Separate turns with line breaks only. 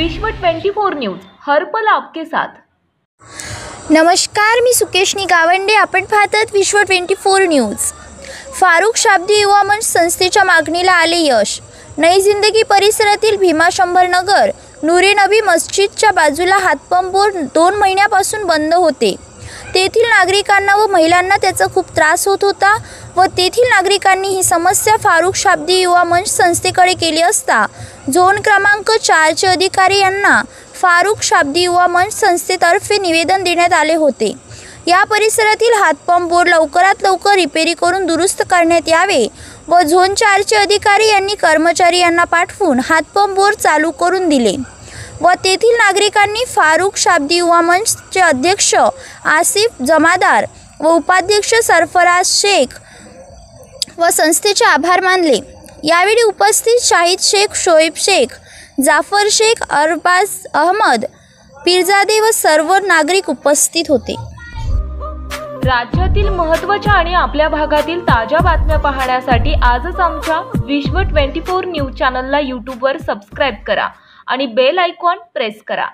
विश्व 24 न्यूज हर पल आपके साथ।
नमस्कार, मी सुकेशनी गावंडे। आपण पाहतात विश्व 24 न्यूज। फारुख शाब्दी युवा मंच संस्थेच्या मागणीला आले यश। नई जिंदगी परिसरातील भीमा शंभर नगर नूरे नबी मस्जिदच्या बाजूला हातपंप बोर 2 महिन्यापासून बंद होते। तेथील नागरिकांना व महिलांना त्याचा खूप त्रास होत होता व तेथील नागरिकांनी ही समस्या फारुख शाब्दी युवा मंच संस्थेकडे केली असता झोन क्रमांक 4 चे अधिकारी यांना फारुख शाब्दी युवा मंच संस्थेतर्फे निवेदन देण्यात आले होते। या परिसरातील हातपंप बोर लवकरात लवकर रिपेरी करून दुरुस्त करण्यात यावे व झोन 4 चे अधिकारी यांनी कर्मचारी यांना पाठवून हातपंप बोर चालू करून दिले व तेथील नागरिकांनी फारुख शाब्दी युवा मंचचे अध्यक्ष आसिफ जमादार व उपाध्यक्ष सरफराज शेख व संस्थेचे आभार मानले। यावेळी उपस्थित शाहिद शेख, शोएब शेख, जाफर शेख, अरबाज अहमद, पीरजादे व सर्व नागरिक उपस्थित होते।
राज्यातील महत्त्वाच्या आणि आपल्या भागातील ताज्या बातम्या पाहण्यासाठी आजच आमच्या विश्व 24 न्यूज चॅनलला YouTube वर सबस्क्राइब करा आणि बेल आयकॉन प्रेस करा।